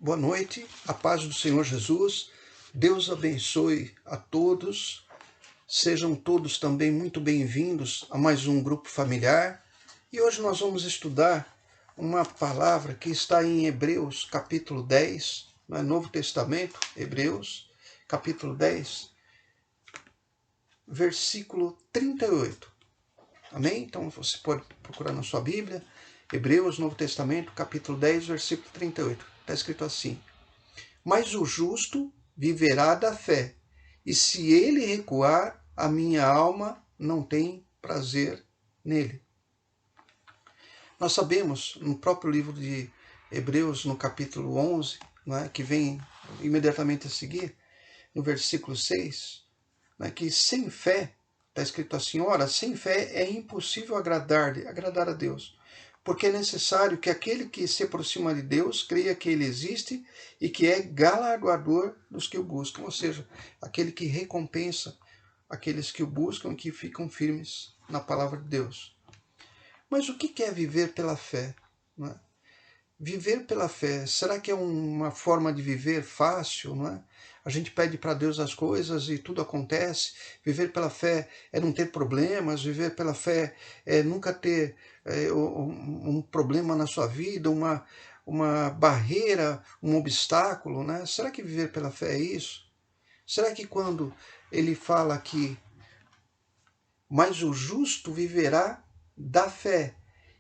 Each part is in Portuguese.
Boa noite, a paz do Senhor Jesus, Deus abençoe a todos, sejam todos também muito bem-vindos a mais um grupo familiar. E hoje nós vamos estudar uma palavra que está em Hebreus capítulo 10, no Novo Testamento, Hebreus capítulo 10, versículo 38. Amém? Então você pode procurar na sua Bíblia, Hebreus, Novo Testamento, capítulo 10, versículo 38. Está escrito assim: mas o justo viverá da fé, e se ele recuar, a minha alma não tem prazer nele. Nós sabemos, no próprio livro de Hebreus, no capítulo 11, que vem imediatamente a seguir, no versículo 6, que sem fé, está escrito assim: ora, sem fé é impossível agradar a Deus, porque é necessário que aquele que se aproxima de Deus creia que Ele existe e que é galardoador dos que o buscam, ou seja, aquele que recompensa aqueles que o buscam e que ficam firmes na palavra de Deus. Mas o que é viver pela fé? Não é? Viver pela fé, será que é uma forma de viver fácil? Não é? A gente pede para Deus as coisas e tudo acontece. Viver pela fé é não ter problemas, viver pela fé é nunca ter um problema na sua vida, uma barreira, um obstáculo. Né? Será que viver pela fé é isso? Será que quando ele fala que mas o justo viverá da fé,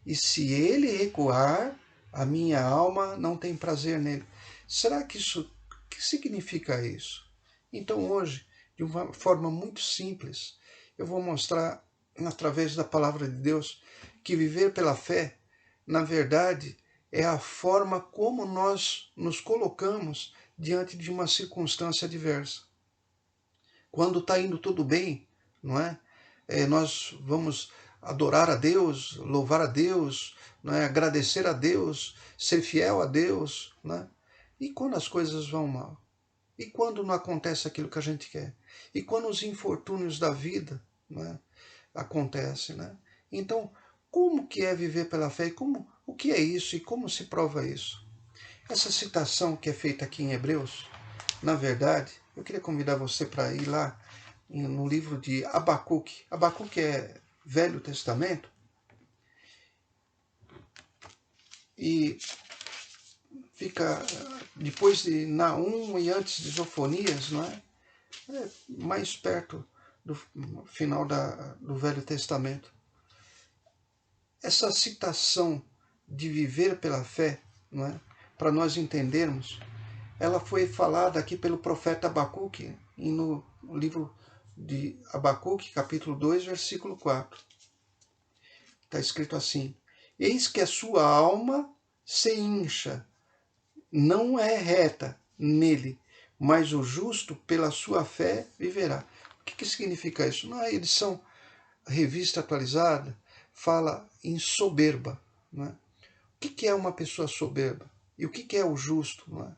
e se ele recuar, a minha alma não tem prazer nele. Será que que significa isso? Então hoje, de uma forma muito simples, eu vou mostrar, através da palavra de Deus, que viver pela fé, na verdade, é a forma como nós nos colocamos diante de uma circunstância adversa. Quando está indo tudo bem, não é? Nós vamos adorar a Deus, louvar a Deus, agradecer a Deus, ser fiel a Deus. Né? E quando as coisas vão mal? E quando não acontece aquilo que a gente quer? E quando os infortúnios da vida, né, acontecem? Né? Então, como que é viver pela fé? O que é isso e como se prova isso? Essa citação que é feita aqui em Hebreus, na verdade, eu queria convidar você para ir lá no livro de Abacuque. Abacuque é Velho Testamento. E fica depois de Naum e antes de Sofonias, não é? Mais perto do final do Velho Testamento. Essa citação de viver pela fé, não é? Para nós entendermos, ela foi falada aqui pelo profeta Abacuque, no livro de Abacuque, capítulo 2, versículo 4. Está escrito assim: eis que a sua alma se incha, não é reta nele, mas o justo pela sua fé viverá. O que significa isso? Na edição Revista Atualizada, fala em soberba. Não é? O que é uma pessoa soberba? E o que é o justo? Não é?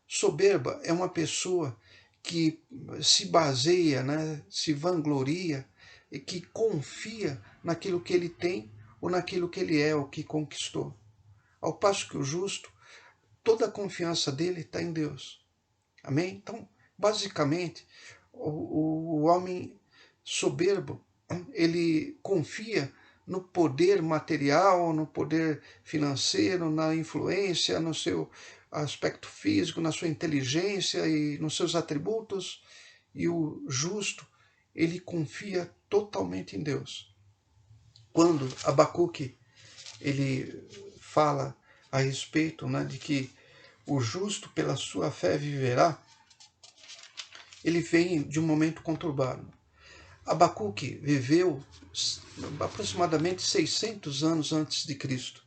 Soberba é uma pessoa que se baseia, né, se vangloria e que confia naquilo que ele tem ou naquilo que ele é, ou que conquistou. Ao passo que o justo, toda a confiança dele está em Deus. Amém? Então, basicamente, o homem soberbo, ele confia no poder material, no poder financeiro, na influência, no seu aspecto físico, na sua inteligência e nos seus atributos. E o justo, ele confia totalmente em Deus. Quando Abacuque ele fala a respeito, de que o justo pela sua fé viverá, ele vem de um momento conturbado. Abacuque viveu aproximadamente 600 anos antes de Cristo.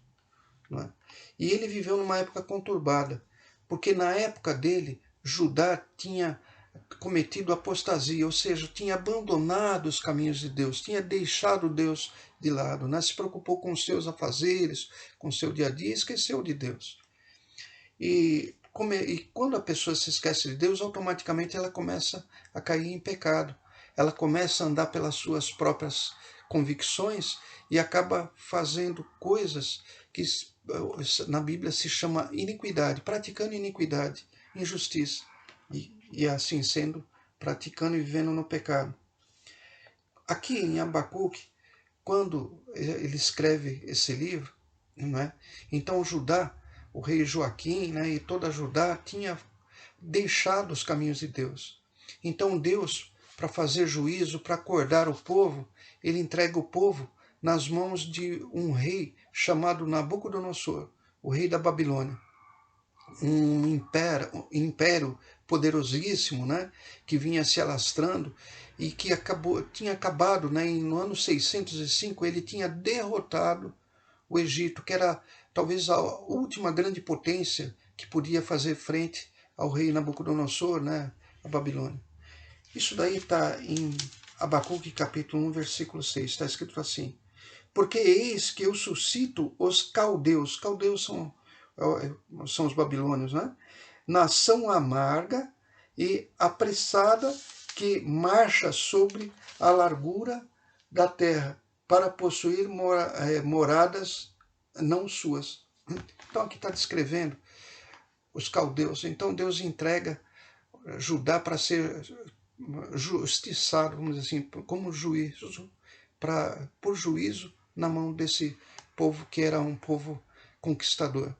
Não é? E ele viveu numa época conturbada, porque na época dele, Judá tinha cometido apostasia, ou seja, tinha abandonado os caminhos de Deus, tinha deixado Deus de lado, se preocupou com os seus afazeres, com o seu dia a dia, esqueceu de Deus. E quando a pessoa se esquece de Deus, automaticamente ela começa a cair em pecado. Ela começa a andar pelas suas próprias convicções e acaba fazendo coisas que na Bíblia se chama iniquidade, praticando iniquidade, injustiça, e assim sendo, praticando e vivendo no pecado. Aqui em Abacuque, quando ele escreve esse livro, né, então Judá, o rei Joaquim, né, e toda Judá tinha deixado os caminhos de Deus. Então Deus, para fazer juízo, para acordar o povo, ele entrega o povo nas mãos de um rei chamado Nabucodonosor, o rei da Babilônia. Um império poderosíssimo, né, que vinha se alastrando e que tinha acabado, né, no ano 605, ele tinha derrotado o Egito, que era talvez a última grande potência que podia fazer frente ao rei Nabucodonosor, né, a Babilônia. Isso daí está em Abacuque capítulo 1, versículo 6, está escrito assim: porque eis que eu suscito os caldeus. Caldeus são os babilônios, né? Nação amarga e apressada que marcha sobre a largura da terra para possuir moradas não suas. Então aqui está descrevendo os caldeus. Então Deus entrega Judá para ser justiçado, vamos dizer assim, como juízo, por juízo na mão desse povo que era um povo conquistador.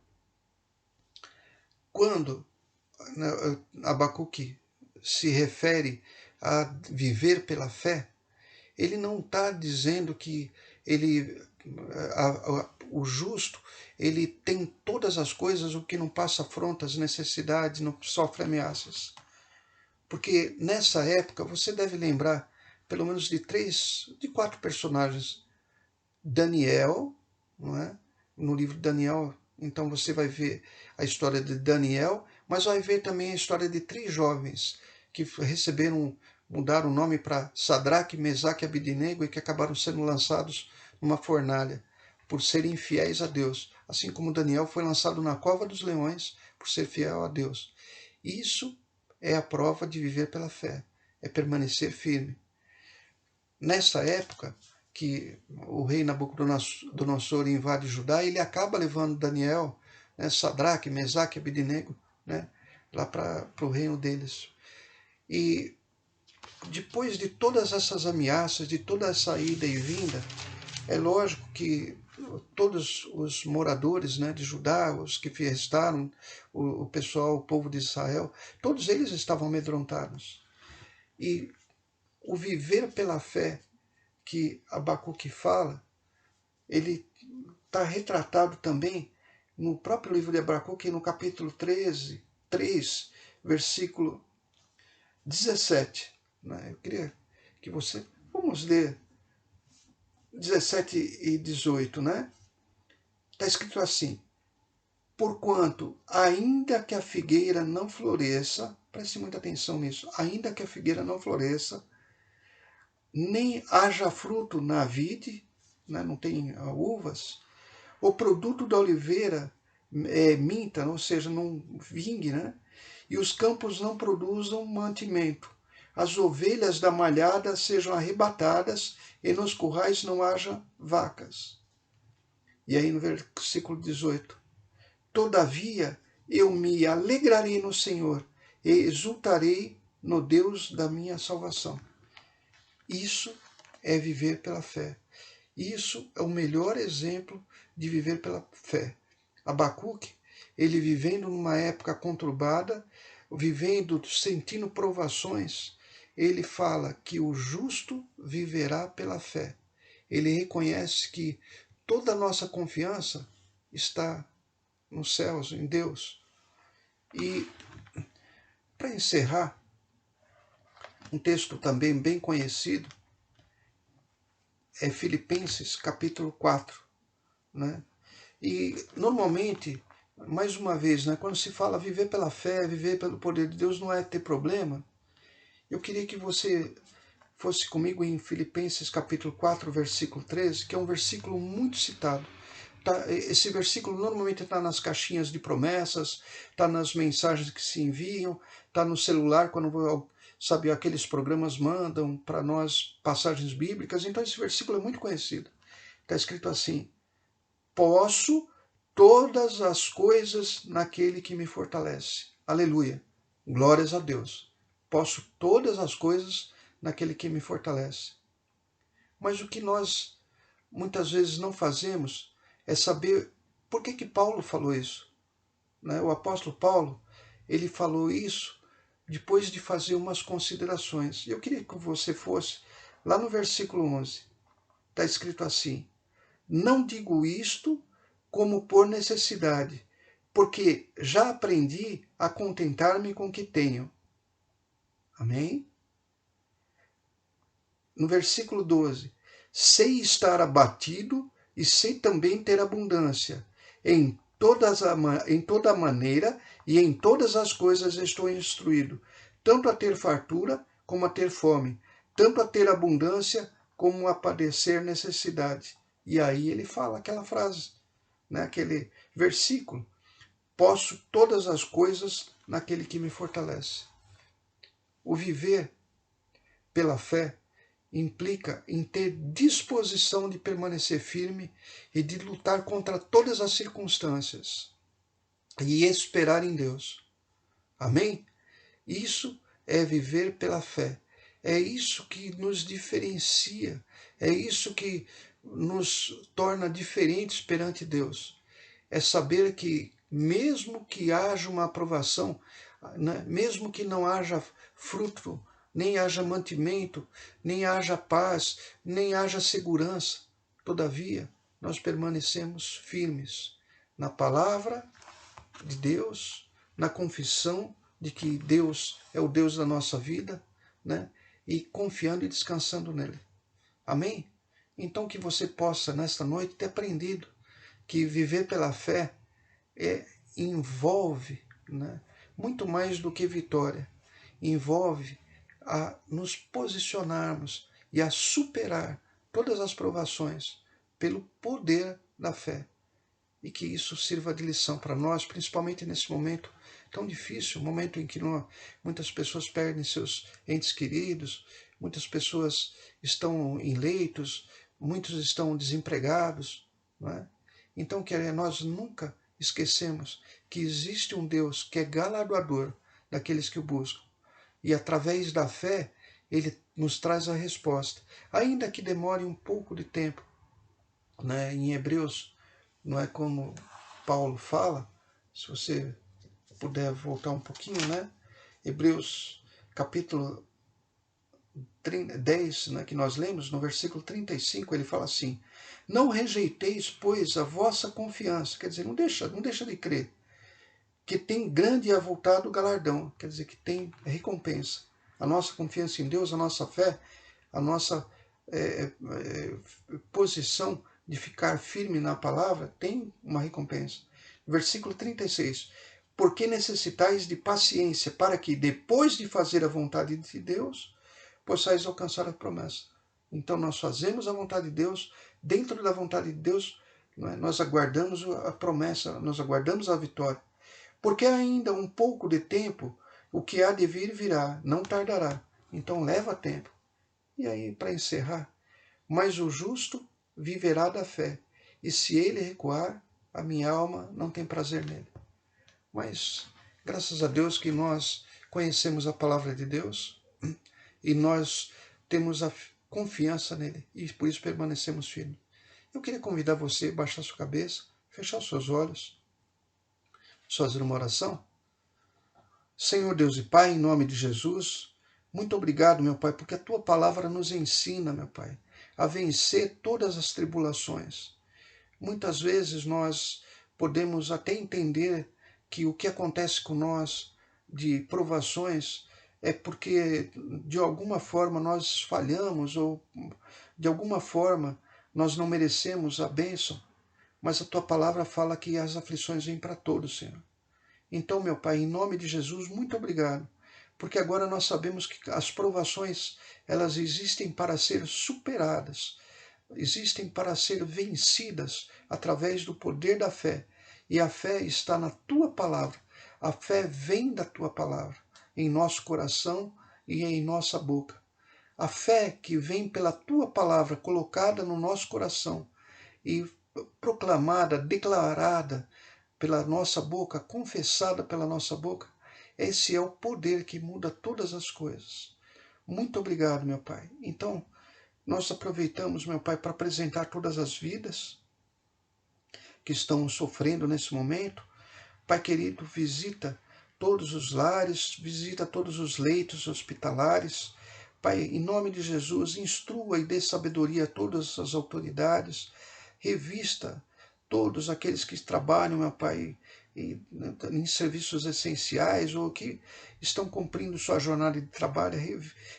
Quando Abacuque se refere a viver pela fé, ele não está dizendo que o justo ele tem todas as coisas, o que não passa afrontas, necessidades, não sofre ameaças. Porque nessa época você deve lembrar pelo menos de 4 personagens. Daniel, não é? No livro de Daniel, então você vai ver a história de Daniel, mas vai ver também a história de 3 jovens que mudaram o nome para Sadraque, Mesaque e Abednego e que acabaram sendo lançados numa fornalha por serem fiéis a Deus, assim como Daniel foi lançado na cova dos leões por ser fiel a Deus. Isso é a prova de viver pela fé, é permanecer firme. Nessa época que o rei Nabucodonosor invade Judá, ele acaba levando Daniel, né, Sadraque, Mesaque e Abednego, né, lá para o reino deles. E depois de todas essas ameaças, de toda essa ida e vinda, é lógico que todos os moradores, né, de Judá, os que restaram, o pessoal, o povo de Israel, todos eles estavam amedrontados. E o viver pela fé que Abacuque fala, ele está retratado também no próprio livro de Abacuque, no capítulo 13, 3, versículo 17. Né? Eu queria que você... Vamos ler 17 e 18, né? Está escrito assim: porquanto, ainda que a figueira não floresça, preste muita atenção nisso, ainda que a figueira não floresça, nem haja fruto na vide, né, não tem uvas, o produto da oliveira minta, ou seja, não vingue, né, e os campos não produzam mantimento, as ovelhas da malhada sejam arrebatadas, e nos currais não haja vacas. E aí no versículo 18, todavia eu me alegrarei no Senhor, e exultarei no Deus da minha salvação. Isso é viver pela fé. Isso é o melhor exemplo de viver pela fé. Abacuque, ele vivendo numa época conturbada, sentindo provações, ele fala que o justo viverá pela fé. Ele reconhece que toda a nossa confiança está nos céus, em Deus. E, para encerrar, um texto também bem conhecido é Filipenses capítulo 4. Né? E normalmente, mais uma vez, né, quando se fala viver pela fé, viver pelo poder de Deus, não é ter problema. Eu queria que você fosse comigo em Filipenses capítulo 4, versículo 13, que é um versículo muito citado. Esse versículo normalmente está nas caixinhas de promessas, está nas mensagens que se enviam, está no celular, quando sabe, aqueles programas mandam para nós passagens bíblicas. Então esse versículo é muito conhecido. Está escrito assim: posso todas as coisas naquele que me fortalece. Aleluia. Glórias a Deus. Posso todas as coisas naquele que me fortalece. Mas o que nós muitas vezes não fazemos é saber por que Paulo falou isso. Né? O apóstolo Paulo, ele falou isso depois de fazer umas considerações. Eu queria que você fosse lá no versículo 11. Está escrito assim: não digo isto como por necessidade, porque já aprendi a contentar-me com o que tenho. Amém? No versículo 12: sei estar abatido e sei também ter abundância. Em toda maneira e em todas as coisas estou instruído, tanto a ter fartura como a ter fome, tanto a ter abundância como a padecer necessidade. E aí ele fala aquela frase, né, aquele versículo: posso todas as coisas naquele que me fortalece. O viver pela fé implica em ter disposição de permanecer firme e de lutar contra todas as circunstâncias e esperar em Deus. Amém? Isso é viver pela fé. É isso que nos diferencia. É isso que nos torna diferentes perante Deus. É saber que mesmo que haja uma aprovação, né, mesmo que não haja fruto, nem haja mantimento, nem haja paz, nem haja segurança, todavia nós permanecemos firmes na palavra de Deus, na confissão de que Deus é o Deus da nossa vida, né? E confiando e descansando nele. Amém? Então que você possa, nesta noite, ter aprendido que viver pela fé envolve, né, muito mais do que vitória. Envolve a nos posicionarmos e a superar todas as provações pelo poder da fé. E que isso sirva de lição para nós, principalmente nesse momento tão difícil, momento em que muitas pessoas perdem seus entes queridos, muitas pessoas estão em leitos, muitos estão desempregados. Não é? Então, que nós nunca esquecemos que existe um Deus que é galardoador daqueles que o buscam. E através da fé, ele nos traz a resposta. Ainda que demore um pouco de tempo. Né? Em Hebreus, não é como Paulo fala, se você puder voltar um pouquinho, né? Hebreus capítulo 10, né, que nós lemos, no versículo 35, ele fala assim: não rejeiteis, pois, a vossa confiança, quer dizer, não deixa de crer, que tem grande e avultado galardão, quer dizer, que tem recompensa. A nossa confiança em Deus, a nossa fé, a nossa posição de ficar firme na palavra tem uma recompensa. Versículo 36. Porque necessitais de paciência para que, depois de fazer a vontade de Deus, possais alcançar a promessa. Então nós fazemos a vontade de Deus, dentro da vontade de Deus, nós aguardamos a promessa, nós aguardamos a vitória. Porque ainda um pouco de tempo, o que há de vir virá, não tardará. Então leva tempo. E aí, para encerrar, mas o justo viverá da fé, e se ele recuar, a minha alma não tem prazer nele. Mas, graças a Deus que nós conhecemos a palavra de Deus, e nós temos a confiança nele, e por isso permanecemos firmes. Eu queria convidar você a baixar sua cabeça, fechar seus olhos, fazer uma oração. Senhor Deus e Pai, em nome de Jesus, muito obrigado, meu Pai, porque a Tua palavra nos ensina, meu Pai, a vencer todas as tribulações. Muitas vezes nós podemos até entender que o que acontece com nós de provações é porque de alguma forma nós falhamos ou de alguma forma nós não merecemos a bênção, mas a Tua palavra fala que as aflições vêm para todos, Senhor. Então, meu Pai, em nome de Jesus, muito obrigado, porque agora nós sabemos que as provações, elas existem para ser superadas, existem para ser vencidas através do poder da fé, e a fé está na Tua palavra, a fé vem da Tua palavra, em nosso coração e em nossa boca. A fé que vem pela Tua palavra colocada no nosso coração e proclamada, declarada pela nossa boca, confessada pela nossa boca, esse é o poder que muda todas as coisas. Muito obrigado, meu Pai. Então, nós aproveitamos, meu Pai, para apresentar todas as vidas que estão sofrendo nesse momento. Pai querido, visita todos os lares, visita todos os leitos hospitalares. Pai, em nome de Jesus, instrua e dê sabedoria a todas as autoridades. Revista todos aqueles que trabalham, meu Pai, em serviços essenciais ou que estão cumprindo sua jornada de trabalho.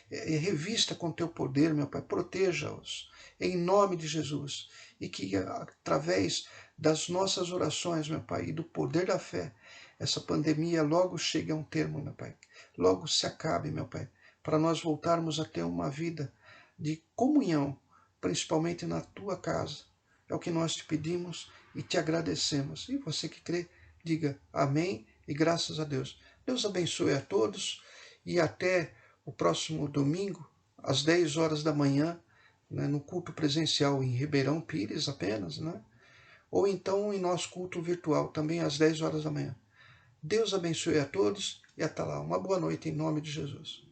Revista com teu poder, meu Pai, proteja-os em nome de Jesus. E que através das nossas orações, meu Pai, e do poder da fé, essa pandemia logo chegue a um termo, meu Pai. Logo se acabe, meu Pai, para nós voltarmos a ter uma vida de comunhão, principalmente na tua casa. É o que nós te pedimos e te agradecemos. E você que crê, diga amém e graças a Deus. Deus abençoe a todos e até o próximo domingo, às 10 horas da manhã, né, no culto presencial em Ribeirão Pires apenas, né? Ou então em nosso culto virtual, também às 10 horas da manhã. Deus abençoe a todos e até lá. Uma boa noite em nome de Jesus.